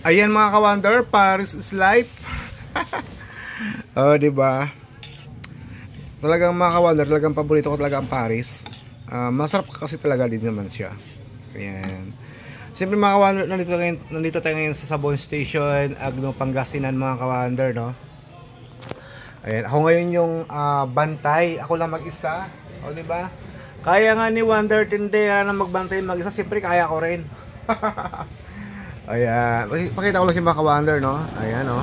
Ayan mga ka-wonder, Paris is life. Oh, di ba? Talagang mga ka-wonder, talagang paborito ko talaga ang Paris. Masarap kasi talaga din naman siya. Ayan. Siyempre mga ka-wonder, nandito tayo ngayon sa Sabon Station, Agno, Pangasinan mga ka-wonder, no? Ayan, ako ngayon yung bantay. Ako lang mag-isa. O, di ba? Kaya nga ni Wonder Tindera na magbantay mag-isa, siyempre kaya ko rin. Ayan, pakita ko lang si mga ka-wonder, no? Ayan, no?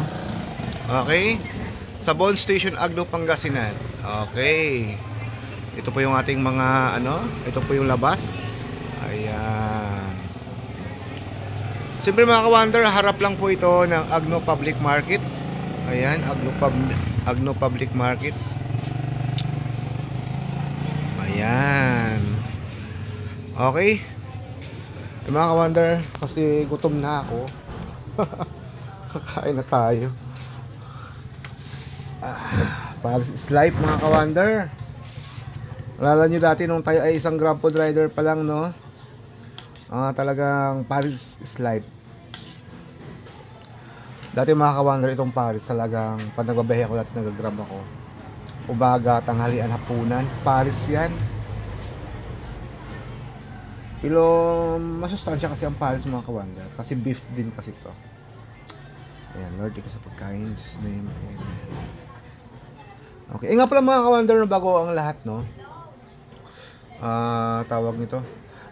Okay. Sabon Station, Agno, Pangasinan. Okay. Ito po yung ating mga, ito po yung labas. Ayan. Siyempre mga ka-wonder, harap lang po ito ng Agno Public Market. Ayan, Agno Public Market. Ayan. Okay. Mga ka-wonder, kasi gutom na ako. Kakain na tayo. Paris is life mga ka-wonder. Alala nyo dati nung tayo ay isang Grab food rider pa lang, no? Talagang Paris is life. Dati mga ka-wonder, itong Paris talagang pag nagbabahe ako, dati nag-grab ako, umaga, tanghalian, hapunan, Paris yan. Pero masustansya kasi ang Paris mga ka-wonder, kasi beef din kasi to. Ayan, Lord, ka sa pagkain, Jesus name. Okay, nga pala mga ka-wonder, na bago ang lahat, no? Tawag nito,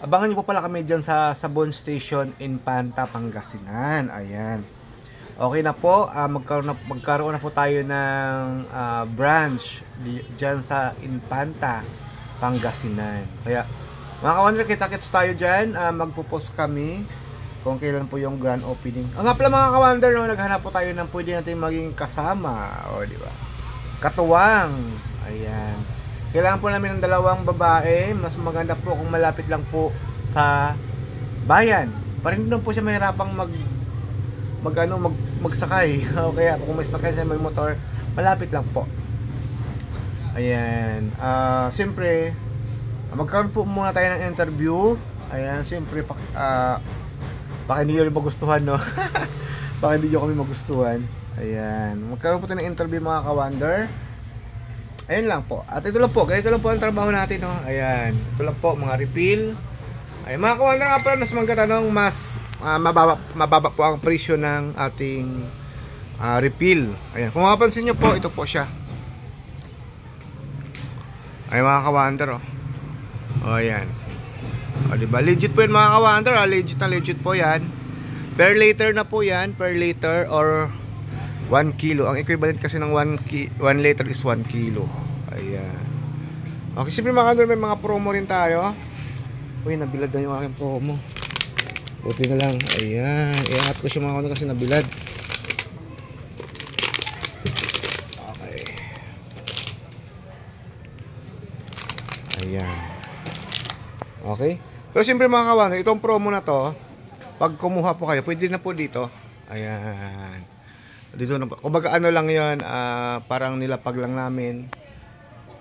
abangan nyo po pala kami dyan sa Sabon Station, Infanta, Pangasinan. Ayan. Okay na po, magkaroon na po tayo ng branch dyan sa Infanta, Pangasinan. Kaya mga ka-wonder, kita-kits tayo dyan. Magpo-post kami kung kailan po yung grand opening. Nga pala mga ka-wonder, no, naghanap po tayo ng pwede natin maging kasama, o di ba? Katuwang. Ayan. Kailangan po namin ng 2 babae. Mas maganda po kung malapit lang po sa bayan. Para hindi po siya mahirapang magsakay. O kaya kung may sakay siya, may motor, malapit lang po. Ayan. Siyempre, magkaroon po muna tayo ng interview. Ayan, siyempre baka hindi nyo magustuhan, no? Baka hindi nyo kami magustuhan. Ayan, magkaroon po tayo ng interview mga ka-wonder. Ayan lang po. At ito lang po, ganito lang po ang trabaho natin, no? Ayan, ito lang po, mga refill. Ay, mga ka-wonder nga pala, mas magkatanong, mas mababa po ang presyo ng ating refill. Ayan, kung mapapansin nyo po, ito po siya. Ay, mga ka-wonder, oh. O, ayan. O, diba? Legit po yan mga ka-wonder, legit na legit po yan. Per liter na po yan, per liter or 1 kilo. Ang equivalent kasi ng 1 liter is 1 kilo. Ayan. Okay, siyempre mga ka-wonder, may mga promo rin tayo. Uy, nabilad na yung aking promo. Buti na lang. Ayan. Iangat ko siya mga ka-wonder kasi nabilad. Okay. Ayan. Okay. Pero siyempre mga ka-wonder, itong promo na to, pag kumuha po kayo, pwede na po dito. Ayan. Dito na po. Kumbaga ano lang yun, parang nilapag lang namin.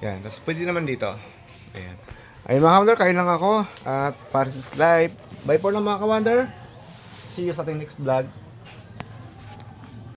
Ayan. Tapos pwede naman dito. Ayan. Ayun mga ka-wonder, kain lang ako. At Paris is life. Bye for now mga ka-wonder. See you sa ating next vlog.